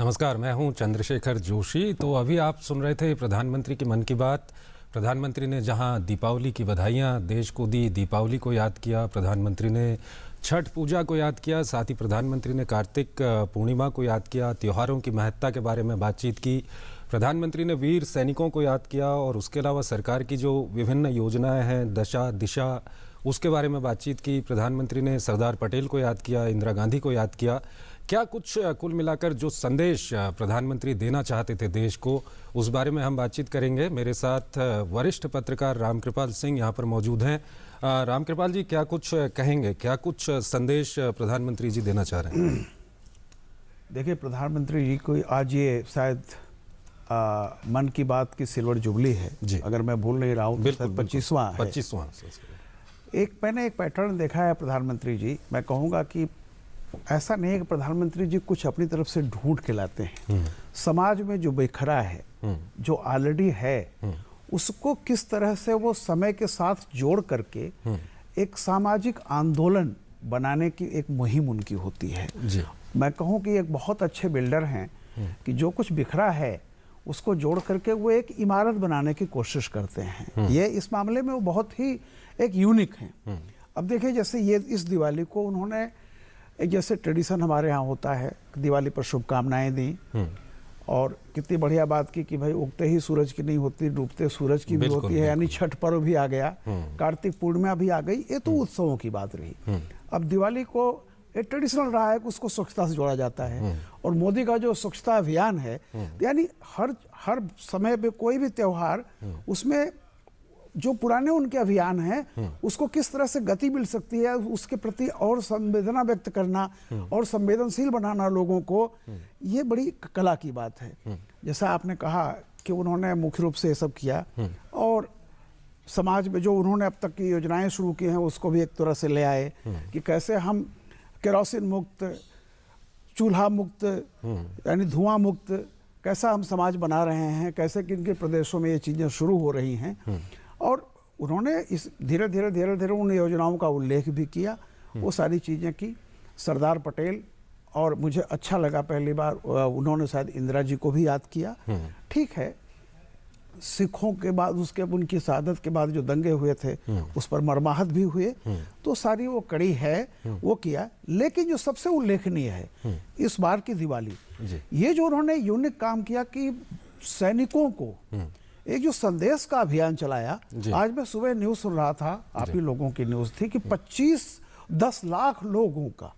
नमस्कार, मैं हूं चंद्रशेखर जोशी। तो अभी आप सुन रहे थे प्रधानमंत्री की मन की बात। प्रधानमंत्री ने जहां दीपावली की बधाइयां देश को दी, दीपावली को याद किया, प्रधानमंत्री ने छठ पूजा को याद किया, साथ ही प्रधानमंत्री ने कार्तिक पूर्णिमा को याद किया, त्योहारों की महत्ता के बारे में बातचीत की, प्रधानमंत्री ने वीर सैनिकों को याद किया और उसके अलावा सरकार की जो विभिन्न योजनाएं हैं, दशा दिशा, उसके बारे में बातचीत की। प्रधानमंत्री ने सरदार पटेल को याद किया, इंदिरा गांधी को याद किया। क्या कुछ कुल मिलाकर जो संदेश प्रधानमंत्री देना चाहते थे देश को, उस बारे में हम बातचीत करेंगे। मेरे साथ वरिष्ठ पत्रकार रामकृपाल सिंह यहाँ पर मौजूद हैं। रामकृपाल जी, क्या कुछ कहेंगे, क्या कुछ संदेश प्रधानमंत्री जी देना चाह रहे हैं? देखिए, प्रधानमंत्री जी को आज ये शायद मन की बात की सिल्वर जुबली है जी। अगर मैं भूल नहीं रहा हूँ तो 25वां मैंने एक पैटर्न देखा है प्रधानमंत्री जी। मैं कहूँगा कि ऐसा नहीं है कि प्रधानमंत्री जी कुछ अपनी तरफ से ढूंढ के लाते हैं। समाज में जो बिखरा है, जो ऑलरेडी है, उसको किस तरह से वो समय के साथ जोड़ करके एक सामाजिक आंदोलन बनाने की एक मुहिम उनकी होती है जी। मैं कहूँ कि एक बहुत अच्छे बिल्डर हैं कि जो कुछ बिखरा है उसको जोड़ करके वो एक इमारत बनाने की कोशिश करते हैं। ये इस मामले में वो बहुत ही एक यूनिक हैं। अब देखिए, जैसे ये इस दिवाली को उन्होंने एक जैसे ट्रेडिशन हमारे यहाँ होता है, दिवाली पर शुभकामनाएं दी और कितनी बढ़िया बात की कि भाई उगते ही सूरज की नहीं होती, डूबते सूरज की भी होती है, यानी छठ पर्व भी आ गया, कार्तिक पूर्णिमा भी आ गई। ये तो उत्सवों की बात रही। अब दिवाली को एक ट्रेडिशनल रहा है कि उसको स्वच्छता से जोड़ा जाता है और मोदी का जो स्वच्छता अभियान है, यानी हर समय पे कोई भी त्योहार, उसमें जो पुराने उनके अभियान हैं उसको किस तरह से गति मिल सकती है, उसके प्रति और संवेदना व्यक्त करना और संवेदनशील बनाना लोगों को, ये बड़ी कला की बात है। जैसा आपने कहा कि उन्होंने मुख्य रूप से ये सब किया और समाज में जो उन्होंने अब तक की योजनाएं शुरू की हैं उसको भी एक तरह से ले आए कि कैसे हम केरोसिन मुक्त, चूल्हा मुक्त, यानी धुआं मुक्त कैसा हम समाज बना रहे हैं, कैसे किन किन प्रदेशों में ये चीज़ें शुरू हो रही हैं। और उन्होंने इस धीरे धीरे उन योजनाओं का उल्लेख भी किया, वो सारी चीज़ें की। सरदार पटेल, और मुझे अच्छा लगा पहली बार उन्होंने शायद इंदिरा जी को भी याद किया। ठीक है, सिखों के बाद उसके उनकी शहादत के बाद जो दंगे हुए थे उस पर मरमाहत भी हुए, तो सारी वो कड़ी है वो किया। लेकिन जो सबसे उल्लेखनीय है इस बार की दिवाली, ये जो उन्होंने यूनिक काम किया कि सैनिकों को एक जो संदेश का अभियान चलाया। आज मैं सुबह न्यूज सुन रहा था, आप ही लोगों की न्यूज थी कि 10 लाख लोगों का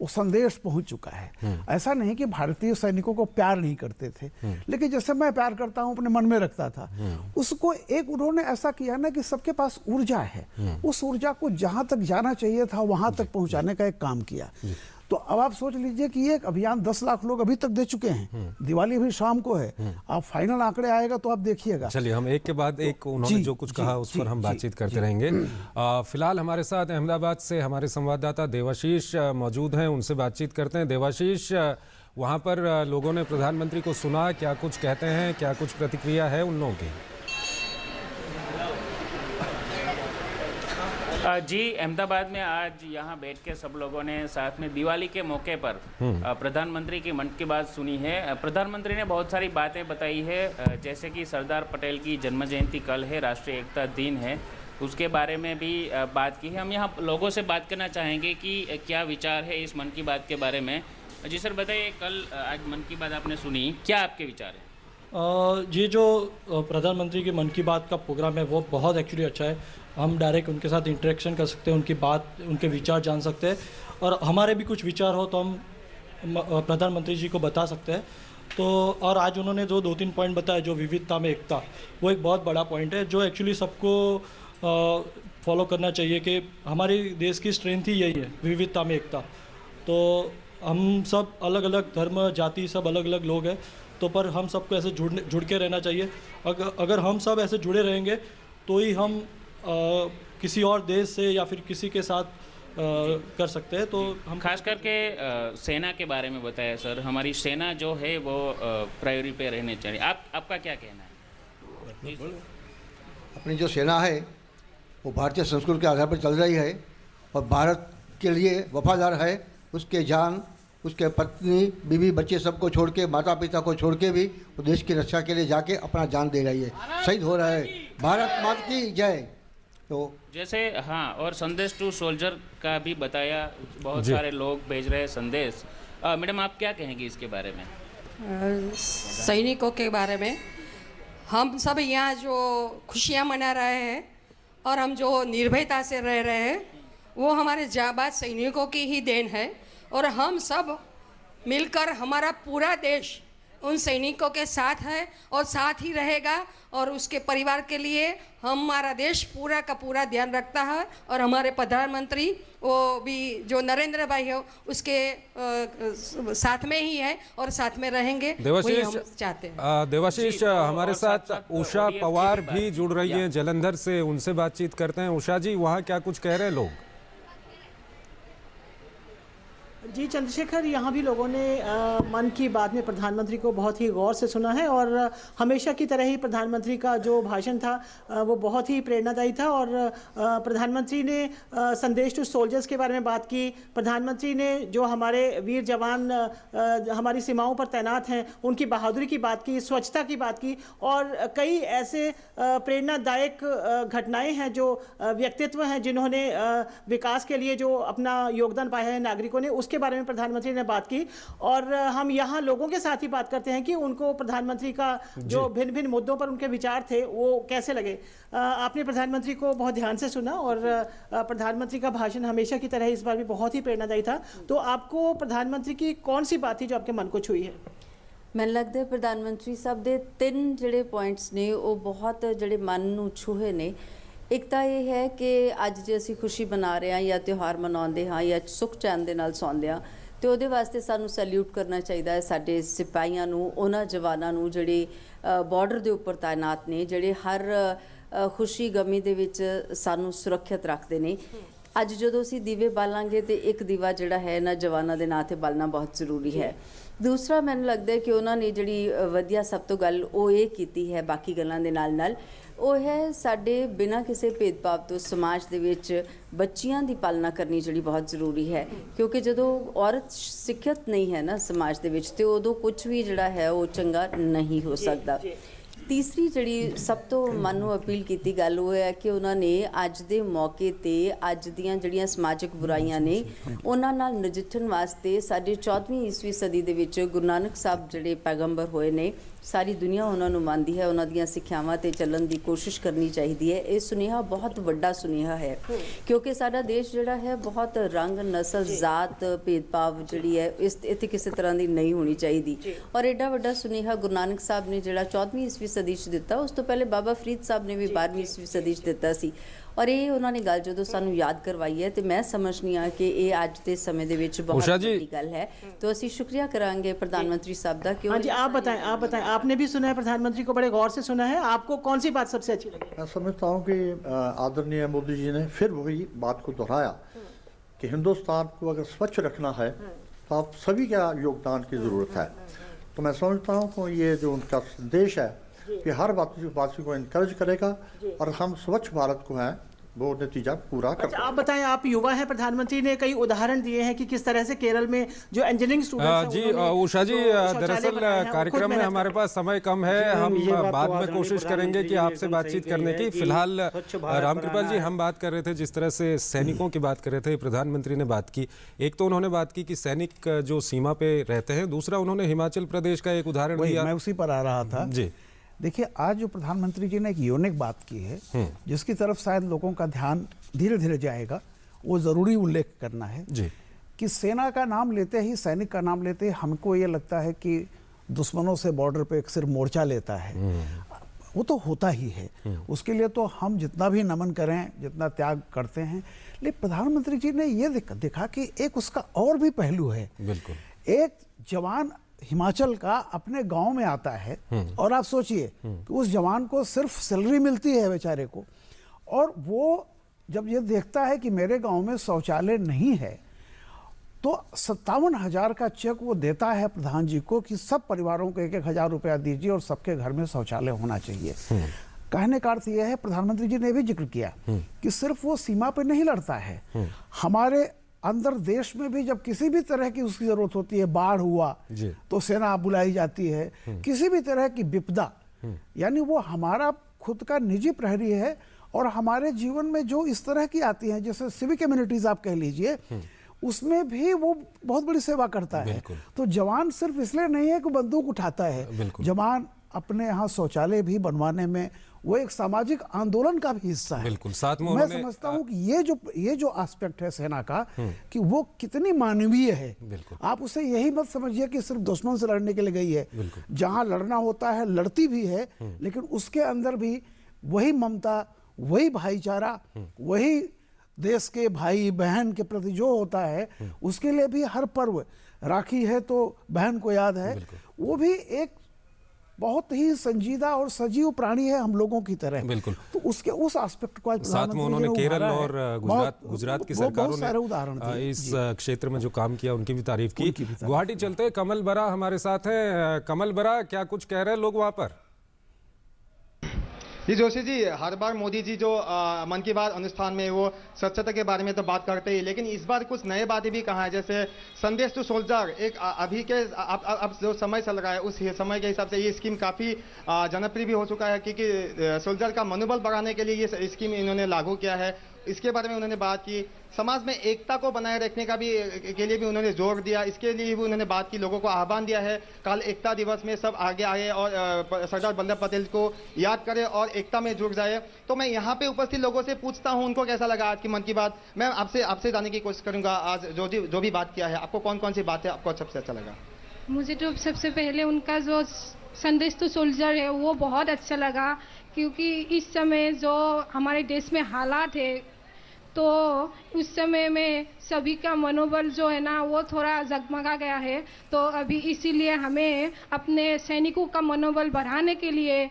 वो संदेश पहुंच चुका है। ऐसा नहीं कि भारतीय सैनिकों को प्यार नहीं करते थे, लेकिन जैसे मैं प्यार करता हूं अपने मन में रखता था, उसको एक उन्होंने ऐसा किया ना कि सबके पास ऊर्जा है, उस ऊर्जा को जहां तक जाना चाहिए था वहां तक पहुंचाने का एक काम किया। तो अब आप सोच लीजिए कि ये एक अभियान 10 लाख लोग अभी तक दे चुके हैं। दिवाली अभी शाम को है, आप फाइनल आंकड़े आएगा तो आप देखिएगा। चलिए, हम एक के बाद एक उन्होंने जो कुछ कहा उस पर हम बातचीत करते रहेंगे। फिलहाल हमारे साथ अहमदाबाद से हमारे संवाददाता देवाशीष मौजूद हैं, उनसे बातचीत करते हैं। देवाशीष, वहाँ पर लोगों ने प्रधानमंत्री को सुना, क्या कुछ कहते हैं, क्या कुछ प्रतिक्रिया है उन लोगों की? जी, अहमदाबाद में आज यहाँ बैठ के सब लोगों ने साथ में दिवाली के मौके पर प्रधानमंत्री की मन की बात सुनी है। प्रधानमंत्री ने बहुत सारी बातें बताई है, जैसे कि सरदार पटेल की जन्म जयंती कल है, राष्ट्रीय एकता दिन है, उसके बारे में भी बात की है। हम यहाँ लोगों से बात करना चाहेंगे कि क्या विचार है इस मन की बात के बारे में। जी सर, बताइए, कल आज मन की बात आपने सुनी, क्या आपके विचार है? ये जो प्रधानमंत्री की मन की बात का प्रोग्राम है वो बहुत एक्चुअली अच्छा है। हम डायरेक्ट उनके साथ इंटरेक्शन कर सकते हैं, उनकी बात, उनके विचार जान सकते हैं और हमारे भी कुछ विचार हो तो हम प्रधानमंत्री जी को बता सकते हैं। तो और आज उन्होंने जो 2-3 पॉइंट बताया, जो विविधता में एकता, वो एक बहुत बड़ा पॉइंट है जो एक्चुअली सबको फॉलो करना चाहिए कि हमारे देश की स्ट्रेंथ ही यही है, विविधता में एकता। तो हम सब अलग अलग धर्म, जाति, सब अलग अलग लोग हैं, तो पर हम सबको ऐसे जुड़ के रहना चाहिए। अगर हम सब ऐसे जुड़े रहेंगे तो ही हम किसी और देश से या फिर किसी के साथ कर सकते हैं। तो हम खास करके सेना के बारे में बताया सर, हमारी सेना जो है वो प्रायोरिटी पे रहने चाहिए। आपका क्या कहना है? अपनी जो सेना है वो भारतीय संस्कृति के आधार पर चल रही है और भारत के लिए वफादार है। उसके जान, उसके पत्नी बीवी बच्चे सबको छोड़ के, माता पिता को छोड़ के भी वो देश की रक्षा के लिए जाके अपना जान दे रही है, शहीद हो रहा है। भारत माता की जय। तो जैसे हाँ, और संदेश टू सोल्जर का भी बताया, बहुत सारे लोग भेज रहे हैं संदेश। मैडम आप क्या कहेंगे इसके बारे में? सैनिकों के बारे में हम सब यहाँ जो खुशियाँ मना रहे हैं और हम जो निर्भयता से रह रहे हैं वो हमारे जाबाज सैनिकों की ही देन है, और हम सब मिलकर, हमारा पूरा देश उन सैनिकों के साथ है और साथ ही रहेगा, और उसके परिवार के लिए हमारा देश पूरा का पूरा ध्यान रखता है। और हमारे प्रधानमंत्री वो भी जो नरेंद्र भाई है उसके साथ में ही है और साथ में रहेंगे, वही हम चाहते हैं। देवाशीष हमारे साथ उषा पवार भी जुड़ रही हैं जलंधर से, उनसे बातचीत करते हैं। उषा जी, वहाँ क्या कुछ कह रहे हैं लोग? जी चंद्रशेखर, यहाँ भी लोगों ने मन की बात में प्रधानमंत्री को बहुत ही गौर से सुना है, और हमेशा की तरह ही प्रधानमंत्री का जो भाषण था वो बहुत ही प्रेरणादायी था। और प्रधानमंत्री ने संदेश टू सोल्जर्स के बारे में बात की। प्रधानमंत्री ने जो हमारे वीर जवान हमारी सीमाओं पर तैनात हैं उनकी बहादुरी की बात की, स्वच्छता की बात की, और कई ऐसे प्रेरणादायक घटनाएँ हैं जो व्यक्तित्व हैं जिन्होंने विकास के लिए जो अपना योगदान पाया है नागरिकों ने, उसके बारे में प्रधानमंत्री ने बात की। और हम यहाँ लोगों के साथ ही बात करते हैं कि उनको प्रधानमंत्री का जो भिन्न भिन्न मुद्दों पर उनके विचार थे वो कैसे लगे। आपने प्रधानमंत्री को बहुत ध्यान से सुना, और प्रधानमंत्री का भाषण हमेशा की तरह इस बार भी बहुत ही प्रेरणादायी था। तो आपको प्रधानमंत्री की कौन सी बात थी जो आपके मन को छुई है? ਮੈਨੂੰ लगता है प्रधानमंत्री साहब ਦੇ ਤਿੰਨ ਜਿਹੜੇ ਪੁਆਇੰਟਸ ਨੇ ਉਹ ਬਹੁਤ ਜਿਹੜੇ ਮਨ ਨੂੰ ਛੂਹੇ ਨੇ। ਇੱਕ ਤਾਂ ਇਹ ਹੈ ਕਿ ਅੱਜ ਜੇ ਅਸੀਂ ਖੁਸ਼ੀ ਮਨਾ ਰਹੇ ਹਾਂ ਜਾਂ ਤਿਉਹਾਰ ਮਨਾਉਂਦੇ ਹਾਂ ਜਾਂ ਸੁੱਖ ਚੈਨ ਦੇ ਨਾਲ ਸੌਂਦੇ ਹਾਂ, ਤੇ ਉਹਦੇ ਵਾਸਤੇ ਸਾਨੂੰ ਸੈਲਿਊਟ ਕਰਨਾ ਚਾਹੀਦਾ ਹੈ ਸਾਡੇ ਸਿਪਾਹੀਆਂ ਨੂੰ, ਉਹਨਾਂ ਜਵਾਨਾਂ ਨੂੰ ਜਿਹੜੇ ਬਾਰਡਰ ਦੇ ਉੱਪਰ ਤਾਇਨਾਤ ਨੇ, ਜਿਹੜੇ ਹਰ ਖੁਸ਼ੀ ਗਮੀ ਦੇ ਵਿੱਚ ਸਾਨੂੰ ਸੁਰੱਖਿਅਤ ਰੱਖਦੇ ਨੇ। ਅੱਜ ਜਦੋਂ ਅਸੀਂ ਦੀਵੇ ਬਾਲਾਂਗੇ ਤੇ ਇੱਕ ਦੀਵਾ ਜਿਹੜਾ ਹੈ ਨਾ ਜਵਾਨਾਂ ਦੇ ਨਾਂ 'ਤੇ ਬਾਲਣਾ ਬਹੁਤ ਜ਼ਰੂਰੀ ਹੈ। ਦੂਸਰਾ ਮੈਨੂੰ ਲੱਗਦਾ ਹੈ ਕਿ ਉਹਨਾਂ ਨੇ ਜਿਹੜੀ ਵਧੀਆ ਸਭ ਤੋਂ ਗੱਲ ਉਹ ਇਹ ਕੀਤੀ ਹੈ ਬਾਕੀ ਗੱਲਾਂ ਦੇ ਨਾਲ ਨਾਲ, ਉਹ ਹੈ ਸਾਡੇ ਬਿਨਾਂ ਕਿਸੇ ਭੇਦਭਾਵ ਤੋਂ ਸਮਾਜ ਦੇ ਵਿੱਚ ਬੱਚੀਆਂ ਦੀ ਪਾਲਣਾ ਕਰਨੀ ਜਿਹੜੀ ਬਹੁਤ ਜ਼ਰੂਰੀ ਹੈ। ਕਿਉਂਕਿ ਜਦੋਂ ਔਰਤ ਸਿੱਖਿਅਤ ਨਹੀਂ ਹੈ ਨਾ ਸਮਾਜ ਦੇ ਵਿੱਚ, ਤੇ ਉਦੋਂ ਕੁਝ ਵੀ ਜਿਹੜਾ ਹੈ ਉਹ ਚੰਗਾ ਨਹੀਂ ਹੋ ਸਕਦਾ। ਤੀਸਰੀ ਜਿਹੜੀ ਸਭ ਤੋਂ ਮਨ ਨੂੰ ਅਪੀਲ ਕੀਤੀ ਗੱਲ ਉਹ ਹੈ ਕਿ ਉਹਨਾਂ ਨੇ ਅੱਜ ਦੇ ਮੌਕੇ 'ਤੇ ਅੱਜ ਦੀਆਂ ਜਿਹੜੀਆਂ ਸਮਾਜਿਕ ਬੁਰਾਈਆਂ ਨੇ ਉਹਨਾਂ ਨਾਲ ਨਜਿੱਠਣ ਵਾਸਤੇ ਸਾਡੇ 14ਵੀਂ ਈਸਵੀ ਸਦੀ ਦੇ ਵਿੱਚ ਗੁਰੂ ਨਾਨਕ ਸਾਹਿਬ ਜਿਹੜੇ ਪੈਗੰਬਰ ਹੋਏ ਨੇ, ਸਾਰੀ ਦੁਨੀਆ ਉਹਨਾਂ ਨੂੰ ਮੰਨਦੀ ਹੈ, ਉਹਨਾਂ ਦੀਆਂ ਸਿੱਖਿਆਵਾਂ 'ਤੇ ਚੱਲਣ ਦੀ ਕੋਸ਼ਿਸ਼ ਕਰਨੀ ਚਾਹੀਦੀ ਹੈ। ਇਹ ਸੁਨੇਹਾ ਬਹੁਤ ਵੱਡਾ ਸੁਨੇਹਾ ਹੈ, ਕਿਉਂਕਿ ਸਾਡਾ ਦੇਸ਼ ਜਿਹੜਾ ਹੈ ਬਹੁਤ ਰੰਗ, ਨਸਲ, ਜ਼ਾਤ, ਭੇਦਭਾਵ ਜਿਹੜੀ ਹੈ ਇੱਥੇ ਕਿਸੇ ਤਰ੍ਹਾਂ ਦੀ ਨਹੀਂ ਹੋਣੀ ਚਾਹੀਦੀ। ਔਰ ਐਡਾ ਵੱਡਾ ਸੁਨੇਹਾ ਗੁਰੂ ਨਾਨਕ ਸਾਹਿਬ ਨੇ ਜਿਹੜਾ 14ਵੀਂ ਈਸਵੀ ਸਦੀ 'ਚ ਦਿੱਤਾ, ਉਸ ਤੋਂ ਪਹਿਲੇ ਬਾਬਾ ਫਰੀਦ ਸਾਹਿਬ ਨੇ ਵੀ 12ਵੀਂ ਈਸਵੀ ਸਦੀ 'ਚ ਦਿੱਤਾ ਸੀ। ਔਰ ਇਹ ਉਹਨਾਂ ਨੇ ਗੱਲ ਜਦੋਂ ਸਾਨੂੰ ਯਾਦ ਕਰਵਾਈ ਹੈ ਤੇ ਮੈਂ ਸਮਝਨੀ ਆ ਕਿ ਇਹ ਅੱਜ ਦੇ ਸਮੇਂ ਦੇ ਵਿੱਚ ਬਹੁਤ ਵੱਡੀ ਗੱਲ है। तो ਅਸੀਂ शुक्रिया करेंगे प्रधानमंत्री साहब का। हाँ जी, आप बताएं, आपने भी सुना है, प्रधानमंत्री को बड़े गौर से सुना है, आपको कौन सी बात सबसे अच्छी लगी? मैं समझता हूँ कि आदरणीय मोदी जी ने फिर वही बात को दोहराया कि हिंदुस्तान को अगर स्वच्छ रखना है तो आप सभी का योगदान की ज़रूरत है। तो मैं समझता हूँ कि ये जो उनका संदेश है कि हर वासी को इनकरेज करेगा और हम स्वच्छ भारत को हैं वो नतीजा पूरा कर। आप बताएं, आप युवा हैं, प्रधानमंत्री ने कई उदाहरण दिए हैं कि किस तरह से केरल में जो इंजीनियरिंग स्टूडेंट्स जी उषा जी, दरअसल कार्यक्रम में हमारे पास समय कम है, हम बाद में कोशिश करेंगे कि आपसे बातचीत करने की। फिलहाल रामकृपाल जी, हम बात कर रहे थे जिस तरह से सैनिकों की बात कर रहे थे, प्रधानमंत्री ने बात की। एक तो उन्होंने बात की कि सैनिक जो सीमा पे रहते हैं, दूसरा उन्होंने हिमाचल प्रदेश का एक उदाहरण दिया। मैं उसी पर आ रहा था जी। देखिए, आज जो प्रधानमंत्री जी ने एक यूनिक बात की है जिसकी तरफ शायद लोगों का ध्यान धीरे धीरे जाएगा, वो जरूरी उल्लेख करना है जी कि सेना का नाम लेते ही, सैनिक का नाम लेते ही हमको ये लगता है कि दुश्मनों से बॉर्डर पे एक सिर्फ मोर्चा लेता है। वो तो होता ही है, उसके लिए तो हम जितना भी नमन करें, जितना त्याग करते हैं, लेकिन प्रधानमंत्री जी ने ये देखा कि एक उसका और भी पहलू है। बिल्कुल, एक जवान हिमाचल का अपने गांव में आता है और आप सोचिए कि उस जवान को सिर्फ सैलरी मिलती है बेचारे को, और वो जब ये देखता है कि मेरे गांव में शौचालय नहीं है तो 57,000 का चेक वो देता है प्रधान जी को कि सब परिवारों को 1,000 रुपया दीजिए और सबके घर में शौचालय होना चाहिए। कहने का अर्थ यह है, प्रधानमंत्री जी ने भी जिक्र किया कि सिर्फ वो सीमा पे नहीं लड़ता है, हमारे अंदर देश में भी जब किसी भी तरह की उसकी जरूरत होती है, बाढ़ हुआ तो सेना बुलाई जाती है, किसी भी तरह की विपदा, यानी वो हमारा खुद का निजी प्रहरी है। और हमारे जीवन में जो इस तरह की आती हैं, जैसे सिविक कम्युनिटीज आप कह लीजिए, उसमें भी वो बहुत बड़ी सेवा करता है। तो जवान सिर्फ इसलिए नहीं है कि बंदूक उठाता है, जवान अपने यहाँ शौचालय भी बनवाने में वो एक सामाजिक आंदोलन का भी हिस्सा है। बिल्कुल। साथ में मैं समझता हूँ कि ये जो एस्पेक्ट है सेना का, कि वो कितनी मानवीय है। आप उसे यही मत समझिए कि सिर्फ दुश्मन से लड़ने के लिए गई है, जहाँ लड़ना होता है लड़ती भी है, लेकिन उसके अंदर भी वही ममता, वही भाईचारा, वही देश के भाई बहन के प्रति जो होता है, उसके लिए भी हर पर्व, राखी है तो बहन को याद है, वो भी एक बहुत ही संजीदा और सजीव प्राणी है हम लोगों की तरह। बिल्कुल। तो उसके उस एस्पेक्ट को साथ में उन्होंने केरल और गुजरात की सरकारों ने उदाहरण इस क्षेत्र में जो काम किया उनकी भी तारीफ की। गुवाहाटी चलते हैं, कमल बरा हमारे साथ है। कमल बरा, क्या कुछ कह रहे हैं लोग वहां पर? जी जोशी जी, हर बार मोदी जी जो मन की बात अनुष्ठान में वो स्वच्छता के बारे में तो बात करते ही, लेकिन इस बार कुछ नए बातें भी कहा है, जैसे संदेश टू सोल्जर। एक अभी के अब जो समय चल रहा है उस समय के हिसाब से ये स्कीम काफ़ी जनप्रिय भी हो चुका है, क्योंकि सोल्जर का मनोबल बढ़ाने के लिए ये स्कीम इन्होंने लागू किया है। इसके बारे में उन्होंने बात की। समाज में एकता को बनाए रखने का भी के लिए भी उन्होंने जोर दिया, इसके लिए भी उन्होंने बात की, लोगों को आह्वान दिया है कल एकता दिवस में सब आगे आए और सरदार वल्लभ पटेल को याद करें और एकता में जुड़ जाए। तो मैं यहाँ पे उपस्थित लोगों से पूछता हूँ उनको कैसा लगा आज की मन की बात। मैं आपसे जानने की कोशिश करूंगा, आज जो भी बात किया है, आपको कौन कौन सी बातें आपको सबसे अच्छा लगा? मुझे तो सबसे पहले उनका जो संदेश टू सोल्जर है वो बहुत अच्छा लगा, क्योंकि इस समय जो हमारे देश में हालात है, तो उस समय में सभी का मनोबल जो है ना वो थोड़ा जगमगा गया है। तो अभी इसीलिए हमें अपने सैनिकों का मनोबल बढ़ाने के लिए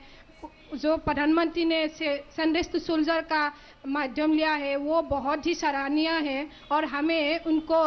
जो प्रधानमंत्री ने संदेश टू सोल्जर का माध्यम लिया है वो बहुत ही सराहनीय है, और हमें उनको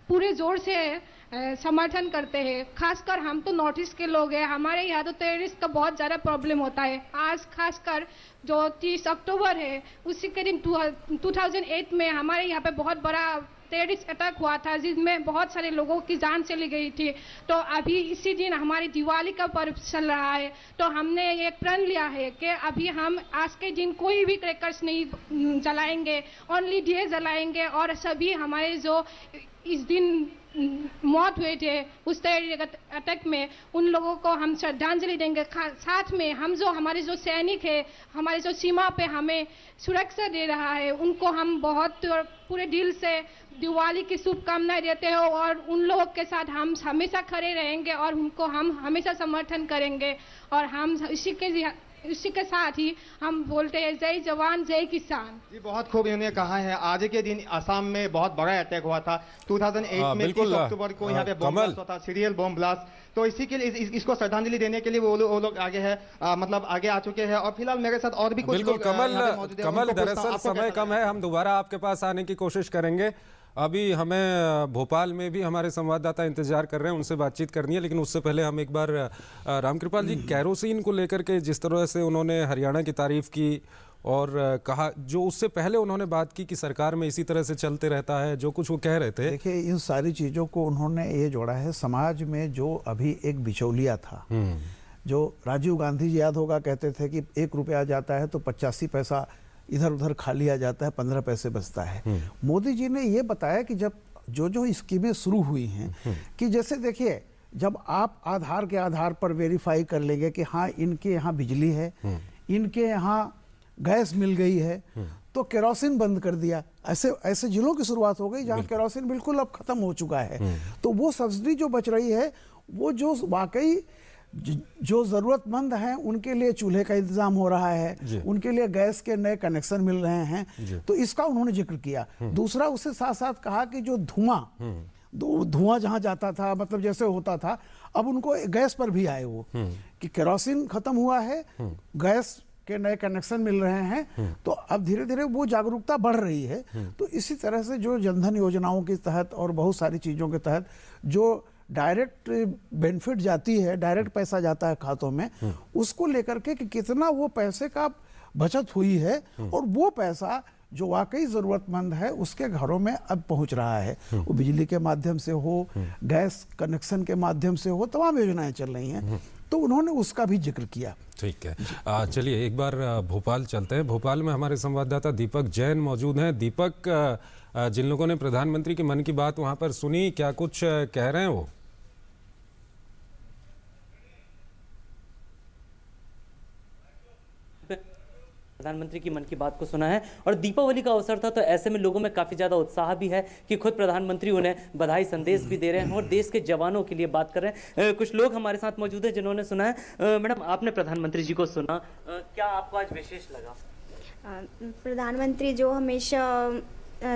पूरे जोर से समर्थन करते हैं। खासकर हम तो नॉर्थ ईस्ट के लोग हैं, हमारे यहाँ तो टेररिस्ट का बहुत ज़्यादा प्रॉब्लम होता है। आज खासकर जो 30 अक्टूबर है उसी के दिन 2008 में हमारे यहाँ पे बहुत बड़ा टेररिस्ट अटैक हुआ था, जिसमें बहुत सारे लोगों की जान चली गई थी। तो अभी इसी दिन हमारी दिवाली का पर्व चल रहा है, तो हमने एक प्रण लिया है कि अभी हम आज के दिन कोई भी क्रैकर्स नहीं जलाएंगे, ओनली दिए जलाएंगे, और सभी हमारे जो इस दिन मौत हुए थे उस टेररिस्ट अटैक में उन लोगों को हम श्रद्धांजलि देंगे। साथ में हम जो हमारे जो सैनिक है, हमारे जो सीमा पे हमें सुरक्षा दे रहा है, उनको हम बहुत पूरे दिल से दिवाली की शुभकामनाएं देते हो, और उन लोगों के साथ हम हमेशा खड़े रहेंगे और उनको हम हमेशा समर्थन करेंगे। और हम इसी के साथ ही हम बोलते हैं जय जवान जय किसान। जी बहुत खूब इन्होंने कहा है। आज के दिन असम में बहुत बड़ा अटैक हुआ था 2008 में 30 अक्टूबर को यहाँ पे बम ब्लास्ट हुआ था, सीरियल बम ब्लास्ट। तो इसी के लिए इसको श्रद्धांजलि देने के लिए वो लोग आगे है, मतलब आगे आ चुके हैं। और फिलहाल मेरे साथ और भी कुछ बिल्कुल कमल दरअसल समय कम है, हम दोबारा आपके पास आने की कोशिश करेंगे। अभी हमें भोपाल में भी हमारे संवाददाता इंतजार कर रहे हैं, उनसे बातचीत करनी है, लेकिन उससे पहले हम एक बार रामकृपाल जी, कैरोसिन को लेकर के जिस तरह से उन्होंने हरियाणा की तारीफ की और कहा, जो उससे पहले उन्होंने बात की कि सरकार में इसी तरह से चलते रहता है, जो कुछ वो कह रहे थे। देखिए इन सारी चीज़ों को उन्होंने ये जोड़ा है समाज में जो अभी एक बिचौलिया था, जो राजीव गांधी जी याद होगा कहते थे कि 1 रुपया जाता है तो 85 पैसा इधर उधर खा लिया जाता है, 15 पैसे बचता है। मोदी जी ने ये बताया कि जब जो स्कीमें शुरू हुई हैं कि जैसे देखिए, जब आप आधार के आधार पर वेरीफाई कर लेंगे कि हाँ इनके यहाँ बिजली है, इनके यहाँ गैस मिल गई है, तो केरोसिन बंद कर दिया। ऐसे जिलों की शुरुआत हो गई जहाँ केरोसिन बिल्कुल अब खत्म हो चुका है। तो वो सब्सिडी जो बच रही है, वो जो वाकई जो जरूरतमंद हैं उनके लिए चूल्हे का इंतजाम हो रहा है, उनके लिए गैस के नए कनेक्शन मिल रहे हैं, तो इसका उन्होंने जिक्र किया। दूसरा उससे साथ साथ कहा कि जो धुआं जहां जाता था, मतलब जैसे होता था, अब उनको गैस पर भी आए वो कि केरोसिन खत्म हुआ है, गैस के नए कनेक्शन मिल रहे हैं, तो अब धीरे धीरे वो जागरूकता बढ़ रही है। तो इसी तरह से जो जनधन योजनाओं के तहत और बहुत सारी चीजों के तहत जो डायरेक्ट बेनिफिट जाती है, डायरेक्ट पैसा जाता है खातों में, उसको लेकर के कि कितना वो पैसे का बचत हुई है, और वो पैसा जो वाकई ज़रूरतमंद है उसके घरों में अब पहुंच रहा है। वो बिजली के माध्यम से हो, गैस कनेक्शन के माध्यम से हो, तमाम योजनाएं चल रही हैं, तो उन्होंने उसका भी जिक्र किया। ठीक है, चलिए एक बार भोपाल चलते हैं। भोपाल में हमारे संवाददाता दीपक जैन मौजूद हैं। दीपक, जिन लोगों ने प्रधानमंत्री की मन की बात वहां पर सुनी, क्या कुछ कह रहे हैं वो? प्रधानमंत्री की मन की बात को सुना है और दीपावली का अवसर था, तो ऐसे में लोगों में काफ़ी ज़्यादा उत्साह भी है कि खुद प्रधानमंत्री उन्हें बधाई संदेश भी दे रहे हैं और देश के जवानों के लिए बात कर रहे हैं। कुछ लोग हमारे साथ मौजूद हैं जिन्होंने सुना है। मैडम, आपने प्रधानमंत्री जी को सुना, क्या आपको आज विशेष लगा? प्रधानमंत्री जो हमेशा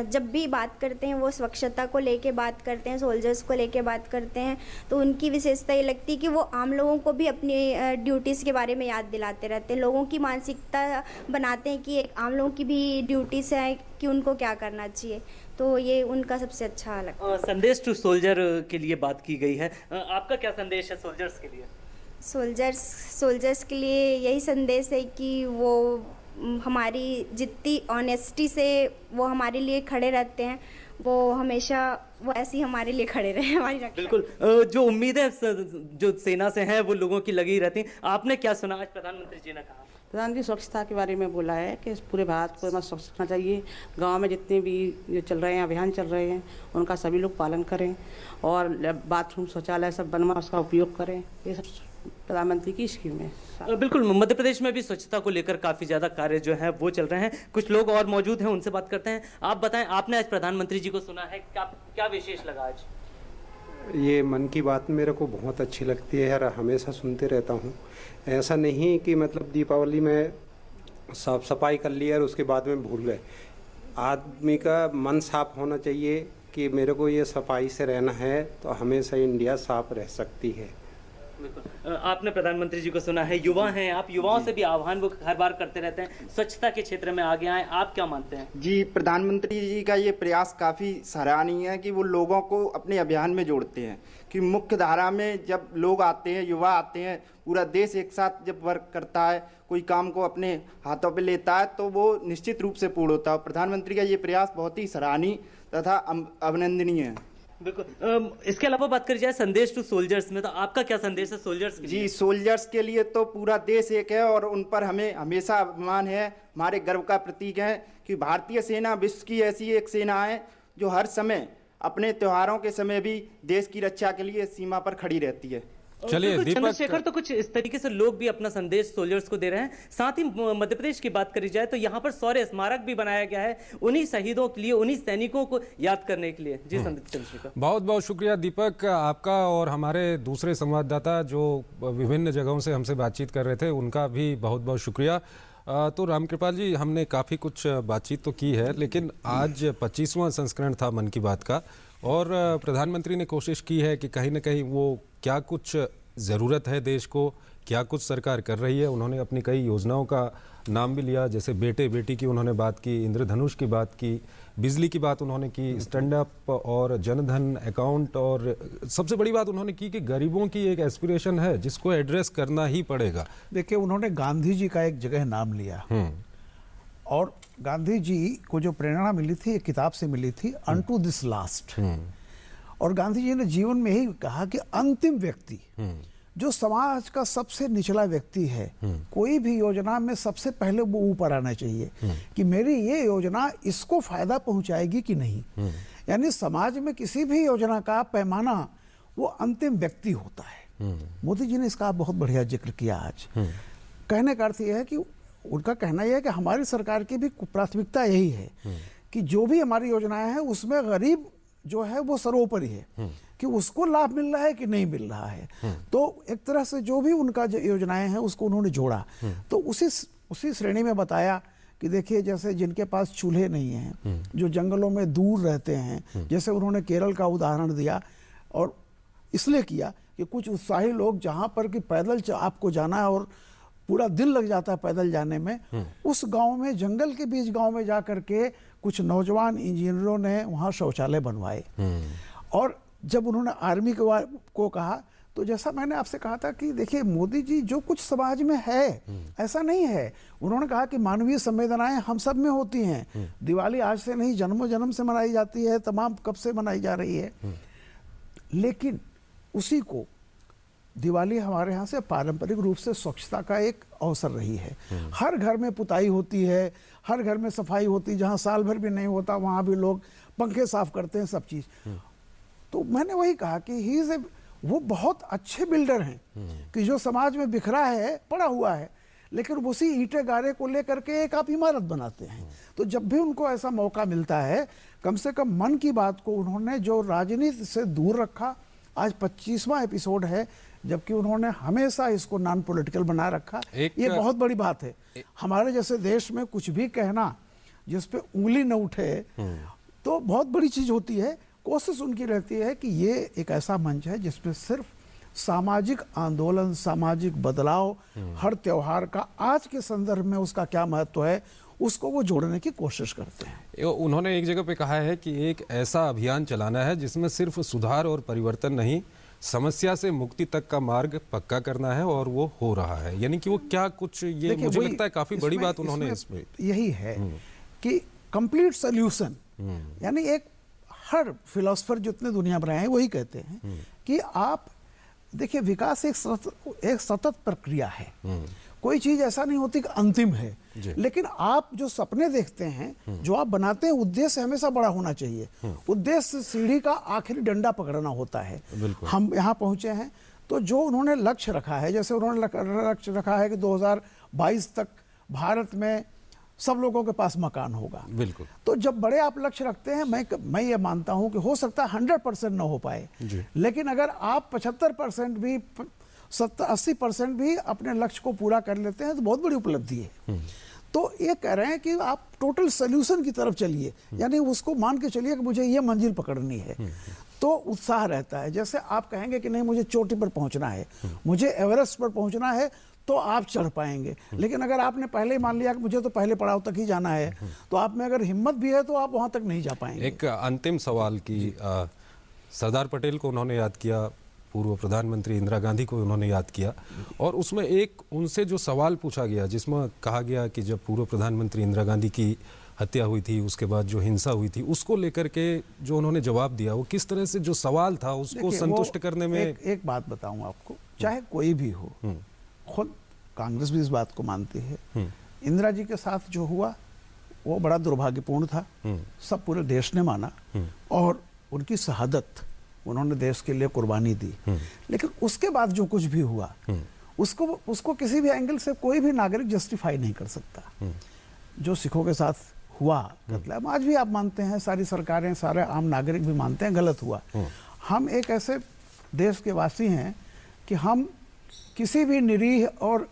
जब भी बात करते हैं वो स्वच्छता को लेके बात करते हैं, सोल्जर्स को लेके बात करते हैं, तो उनकी विशेषता ये लगती है कि वो आम लोगों को भी अपनी ड्यूटीज़ के बारे में याद दिलाते रहते हैं, लोगों की मानसिकता बनाते हैं कि एक आम लोगों की भी ड्यूटीज़ है कि उनको क्या करना चाहिए, तो ये उनका सबसे अच्छा लगता है। संदेश टू सोल्जर के लिए बात की गई है, आपका क्या संदेश है सोल्जर्स के लिए? सोल्जर्स के लिए यही संदेश है कि वो हमारी जितनी ऑनेस्टी से वो हमारे लिए खड़े रहते हैं, वो हमेशा वो ऐसे ही हमारे लिए खड़े रहे हमारी रक्षा। बिल्कुल, जो उम्मीदें जो सेना से हैं वो लोगों की लगी रहती। आपने क्या सुना आज प्रधानमंत्री जी ने कहा? प्रधानमंत्री स्वच्छता के बारे में बोला है कि पूरे भारत को हमें स्वच्छ रखना चाहिए। गांव में जितने भी जो चल रहे हैं अभियान चल रहे हैं उनका सभी लोग पालन करें और बाथरूम शौचालय सब बनवा उसका उपयोग करें, ये सब प्रधानमंत्री की स्कीम है। बिल्कुल, मध्य प्रदेश में भी स्वच्छता को लेकर काफ़ी ज़्यादा कार्य जो है वो चल रहे हैं। कुछ लोग और मौजूद हैं, उनसे बात करते हैं। आप बताएं, आपने आज प्रधानमंत्री जी को सुना है, क्या विशेष लगा आज? ये मन की बात मेरे को बहुत अच्छी लगती है यार, हमेशा सुनते रहता हूँ। ऐसा नहीं कि मतलब दीपावली में साफ सफाई कर लिया और उसके बाद में भूल गए। आदमी का मन साफ होना चाहिए कि मेरे को ये सफाई से रहना है, तो हमेशा इंडिया साफ रह सकती है। बिल्कुल, आपने प्रधानमंत्री जी को सुना है, युवा हैं आप, युवाओं से भी आह्वान वो हर बार करते रहते हैं स्वच्छता के क्षेत्र में आगे आए, आप क्या मानते हैं? जी, प्रधानमंत्री जी का ये प्रयास काफ़ी सराहनीय है कि वो लोगों को अपने अभियान में जोड़ते हैं, कि मुख्य धारा में जब लोग आते हैं, युवा आते हैं, पूरा देश एक साथ जब वर्क करता है, कोई काम को अपने हाथों पे लेता है, तो वो निश्चित रूप से पूर्ण होता है। प्रधानमंत्री का ये प्रयास बहुत ही सराहनीय तथा अभिनंदनीय है। बिल्कुल, इसके अलावा बात करी जाए संदेश टू सोल्जर्स में, तो आपका क्या संदेश है सोल्जर्स के लिए? जी, सोल्जर्स के लिए तो पूरा देश एक है और उन पर हमें हमेशा अभिमान है, हमारे गर्व का प्रतीक है कि भारतीय सेना विश्व की ऐसी एक सेना है जो हर समय अपने त्योहारों के समय भी देश की रक्षा के लिए सीमा पर खड़ी रहती है। चलिए दीपक, चंद्रशेखर, तो कुछ इस तरीके से लोग भी अपना संदेश सोल्जर्स को दे रहे हैं। साथ ही मध्य प्रदेश की बात करी जाए तो यहाँ पर शौर्य स्मारक भी बनाया गया है उन्हीं शहीदों के लिए, उन्हीं सैनिकों को याद करने के लिए। जी चंद्रशेखर, बहुत बहुत शुक्रिया दीपक आपका, और हमारे दूसरे संवाददाता जो विभिन्न जगहों से हमसे बातचीत कर रहे थे उनका भी बहुत बहुत शुक्रिया। तो रामकृपाल जी, हमने काफ़ी कुछ बातचीत तो की है, लेकिन आज 25वां संस्करण था मन की बात का, और प्रधानमंत्री ने कोशिश की है कि कहीं ना कहीं वो क्या कुछ ज़रूरत है देश को, क्या कुछ सरकार कर रही है। उन्होंने अपनी कई योजनाओं का नाम भी लिया, जैसे बेटे बेटी की उन्होंने बात की, इंद्रधनुष की बात की, बिजली की बात उन्होंने की, स्टैंड अप और जनधन अकाउंट, और सबसे बड़ी बात उन्होंने की कि गरीबों की एक एस्पिरेशन है जिसको एड्रेस करना ही पड़ेगा। देखिए, उन्होंने गांधी जी का एक जगह नाम लिया, और गांधी जी को जो प्रेरणा मिली थी एक किताब से मिली थी, अनटू दिस लास्ट। और गांधी जी ने जीवन में यही कहा कि अंतिम व्यक्ति जो समाज का सबसे निचला व्यक्ति है, कोई भी योजना में सबसे पहले वो ऊपर आना चाहिए कि मेरी ये योजना इसको फायदा पहुंचाएगी कि नहीं। यानी समाज में किसी भी योजना का पैमाना वो अंतिम व्यक्ति होता है। मोदी जी ने इसका बहुत बढ़िया जिक्र किया आज। कहने का अर्थ यह है कि उनका कहना यह है कि हमारी सरकार की भी प्राथमिकता यही है कि जो भी हमारी योजनाएं हैं उसमें गरीब जो है वो सर्वोपरि है, कि उसको लाभ मिल रहा है कि नहीं मिल रहा है। तो एक तरह से जो भी उनका योजनाएं हैं उसको उन्होंने जोड़ा, तो उसी श्रेणी में बताया कि देखिए, जैसे जिनके पास चूल्हे नहीं हैं, जो जंगलों में दूर रहते हैं, जैसे उन्होंने केरल का उदाहरण दिया, और इसलिए किया कि कुछ उत्साही लोग जहाँ पर कि पैदल आपको जाना है और पूरा दिन लग जाता है पैदल जाने में, उस गांव में, जंगल के बीच गांव में जाकर के कुछ नौजवान इंजीनियरों ने वहाँ शौचालय बनवाए। और जब उन्होंने आर्मी को कहा तो जैसा मैंने आपसे कहा था कि देखिए मोदी जी जो कुछ समाज में है ऐसा नहीं है। उन्होंने कहा कि मानवीय संवेदनाएं हम सब में होती हैं। दिवाली आज से नहीं, जन्मों जन्म से मनाई जाती है, तमाम कब से मनाई जा रही है। लेकिन उसी को दिवाली हमारे यहाँ से पारंपरिक रूप से स्वच्छता का एक अवसर रही है। हर घर में पुताई होती है, हर घर में सफाई होती है, जहाँ साल भर भी नहीं होता वहाँ भी लोग पंखे साफ करते हैं, सब चीज़। तो मैंने वही कहा कि वो बहुत अच्छे बिल्डर हैं कि जो समाज में बिखरा है, पड़ा हुआ है, लेकिन उसी ईंटे गारे को लेकर के एक आप इमारत बनाते हैं। तो जब भी उनको ऐसा मौका मिलता है, कम से कम मन की बात को उन्होंने जो राजनीति से दूर रखा, आज 25वां एपिसोड है, जबकि उन्होंने हमेशा इसको नॉन पॉलिटिकल बना रखा। ये बहुत बड़ी बात है। हमारे जैसे देश में कुछ भी कहना जिस पे उंगली न उठे तो बहुत बड़ी चीज होती है। कोशिश उनकी रहती है कि ये एक ऐसा मंच है जिसपे सिर्फ सामाजिक आंदोलन, सामाजिक बदलाव, हर त्योहार का आज के संदर्भ में उसका क्या महत्व है, उसको वो जोड़ने की कोशिश करते हैं। उन्होंने एक जगह पे कहा है कि एक ऐसा अभियान चलाना है जिसमें सिर्फ सुधार और परिवर्तन नहीं, समस्या से मुक्ति तक का मार्ग पक्का करना है, और वो हो रहा है। यानी कि वो क्या कुछ, ये मुझे लगता है काफी बड़ी बात उन्होंने इसमें यही है कि कंप्लीट सोल्यूशन, यानी एक हर फिलोसफर जितने दुनिया में रहे हैं वही कहते हैं कि आप देखिए विकास एक सतत प्रक्रिया है। कोई चीज ऐसा नहीं होती कि अंतिम है, लेकिन आप जो सपने देखते हैं, जो आप बनाते हैं, उद्देश्य हमेशा बड़ा होना चाहिए। उद्देश्य सीढ़ी का आखिरी डंडा पकड़ना होता है। हम यहाँ पहुंचे हैं तो जो उन्होंने लक्ष्य रखा है, जैसे उन्होंने लक्ष्य रखा है कि 2022 तक भारत में सब लोगों के पास मकान होगा। बिल्कुल। तो जब बड़े आप लक्ष्य रखते हैं, मैं ये मानता हूं कि हो सकता है 100% न हो पाए, लेकिन अगर आप 75% भी 80% भी अपने लक्ष्य को पूरा कर लेते हैं तो बहुत बड़ी उपलब्धि है। तो ये कह रहे हैं कि आप टोटल सोल्यूशन की तरफ चलिए, यानी उसको मान के चलिए कि मुझे ये मंजिल पकड़नी है। तो उत्साह रहता है। जैसे आप कहेंगे कि नहीं मुझे चोटी पर पहुंचना है, मुझे एवरेस्ट पर पहुंचना है, तो आप चढ़ पाएंगे। लेकिन अगर आपने पहले ही मान लिया कि मुझे तो पहले पड़ाव तक ही जाना है, तो आप में अगर हिम्मत भी है तो आप वहां तक नहीं जा पाएंगे। एक अंतिम सवाल की सरदार पटेल को उन्होंने याद किया, पूर्व प्रधानमंत्री इंदिरा गांधी को उन्होंने याद किया, और उसमें एक उनसे जो सवाल पूछा गया जिसमें कहा गया कि जब पूर्व प्रधानमंत्री इंदिरा गांधी की हत्या हुई थी, उसके बाद जो हिंसा हुई थी, उसको लेकर के जो उन्होंने जवाब दिया, वो किस तरह से जो सवाल था उसको संतुष्ट करने में। एक बात बताऊं आपको, चाहे कोई भी हो, खुद कांग्रेस भी इस बात को मानती है, इंदिरा जी के साथ जो हुआ वो बड़ा दुर्भाग्यपूर्ण था, सब पूरे देश ने माना, और उनकी शहादत, उन्होंने देश के लिए कुर्बानी दी। लेकिन उसके बाद जो कुछ भी हुआ उसको किसी भी एंगल से कोई भी नागरिक जस्टिफाई नहीं कर सकता। जो सिखों के साथ हुआ मतलब आज भी आप मानते हैं, सारी सरकारें, सारे आम नागरिक भी मानते हैं गलत हुआ। हम एक ऐसे देश के वासी हैं कि हम किसी भी निरीह और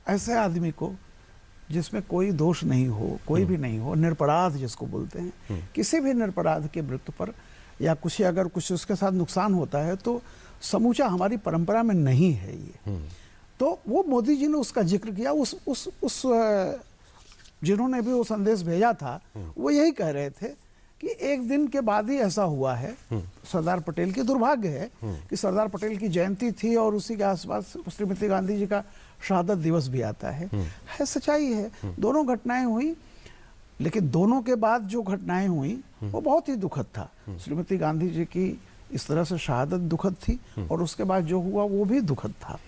ऐसे आदमी को जिसमें कोई दोष नहीं हो, कोई भी नहीं हो, निरपराध जिसको बोलते हैं, किसी भी निरपराध के मृत्यु पर या कुछ अगर कुछ उसके साथ नुकसान होता है तो समूचा हमारी परंपरा में नहीं है ये। तो वो मोदी जी ने उसका जिक्र किया। उस जिन्होंने भी वो संदेश भेजा था वो यही कह रहे थे कि एक दिन के बाद ही ऐसा हुआ है। सरदार पटेल की दुर्भाग्य है कि सरदार पटेल की जयंती थी और उसी के आसपास श्रीमती गांधी जी का शहादत दिवस भी आता है। सच्चाई है, दोनों घटनाएं हुई, लेकिन दोनों के बाद जो घटनाएं हुई वो बहुत ही दुखद था। श्रीमती गांधी जी की इस तरह से शहादत दुखद थी और उसके बाद जो हुआ वो भी दुखद था।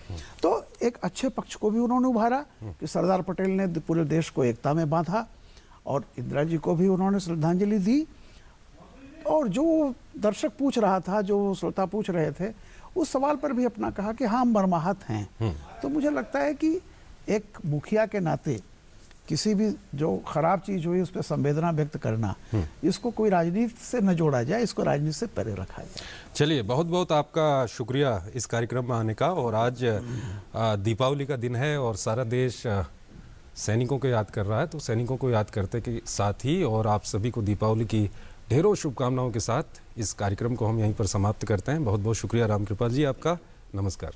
तो एक अच्छे पक्ष को भी उन्होंने उभारा कि सरदार पटेल ने पूरे देश को एकता में बांधा, और इंदिरा जी को भी उन्होंने श्रद्धांजलि दी। और जो दर्शक पूछ रहा था, जो श्रोता पूछ रहे थे, उस सवाल पर भी अपना कहा कि हाँ हम मर्माहत हैं। तो मुझे लगता है कि एक मुखिया के नाते किसी भी जो खराब चीज हुई उस पर संवेदना व्यक्त करना, इसको कोई राजनीति से न जोड़ा जाए, इसको राजनीति से परे रखा जाए। चलिए, बहुत बहुत आपका शुक्रिया इस कार्यक्रम में आने का। और आज दीपावली का दिन है और सारा देश सैनिकों को याद कर रहा है, तो सैनिकों को याद करते के साथ ही और आप सभी को दीपावली की ढेरों शुभकामनाओं के साथ इस कार्यक्रम को हम यहीं पर समाप्त करते हैं। बहुत बहुत शुक्रिया रामकृपाल जी आपका। नमस्कार।